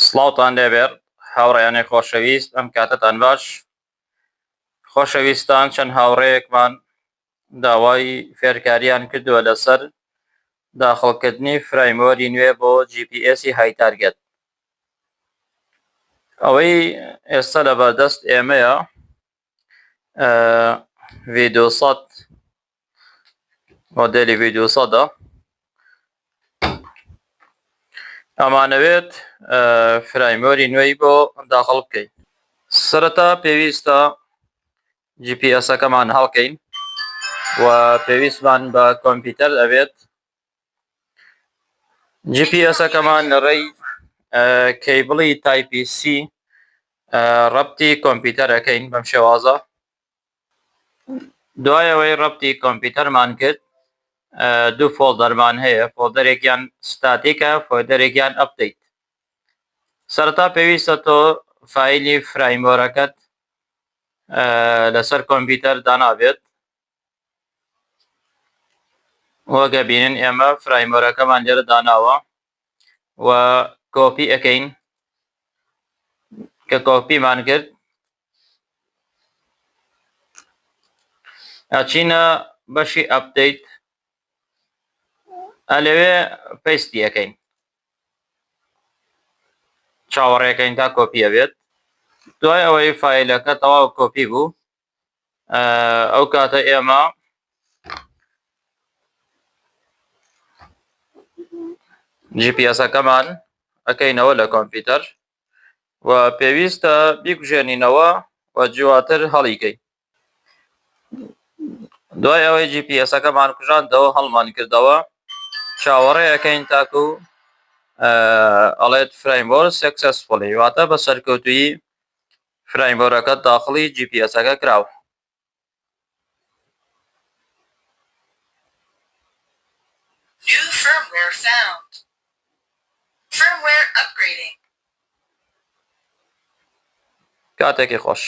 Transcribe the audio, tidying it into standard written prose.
سڵاوتان لێبێر هاوڕێیانی خۆشەویست ئەم کاتتان باش خۆشەویستان چەند هاوڕەیەکمان داوای فێرکاریان کردووە لەسەر داخڵکردنی فرایمۆری نوێ بۆ GPS های تارگێت ئەوەی ئێستا لەبەردەست ئێمەیە v200 مۆدێلی v200 ئەمانەوێت فرایمۆری نوێی بۆ داخڵ بکەین سەرەتا پێویستە GPSەکەمان هەڵکەین و پێویستمان بە کۆمپیوتەر ئەوێت GPSەکەمان لەڕێی کەیبڵی تایپی C ڕەبتی کۆمپیوتەرەکەین بەم شێوازە دوایەوەی ڕەبتی کۆمپیوتەرمان کرد دوو فۆڵدەرمان هەیە فۆڵدەرێکیان ستاتیکە فۆڵدەرێکیان ئەپدەیت سەرەتا پێویستە تۆ فایلی فرایمۆرەکەت لەسەر کۆمپیوتەر دانابێت وەگە بینن ئێمە فرایمۆرەکەمان لێرە داناوە و کۆپی ئەەکەین کە کۆپیمان کرد ئەچینە بەشی ئەپدەیت ئەلەوێ پەیستی ئەەکەین چاوەڕێەکەین تا کۆپی ئەبێت دوای ئەوەی فایلەکە تەواو کۆپی بوو ئەو کاتە ئێمە GPSەکەمان ئەەکەینەوە لە کۆمپیوتەر و پێویستە بیکوژێنینەوە و جواتر هەڵیکەین دوای ئەوەی GPSەکەمان کوژاندەوە هەڵمان کردەوە چاوەڕێەکەین تاکو ئەڵێت فرایمۆر سەکسەسفوڵی واتە بە سەرکەوتووی فرایمۆرەکە داخڵی GPSەکە کراوە New firmware found. Firmware upgrading. کاتێکی خۆش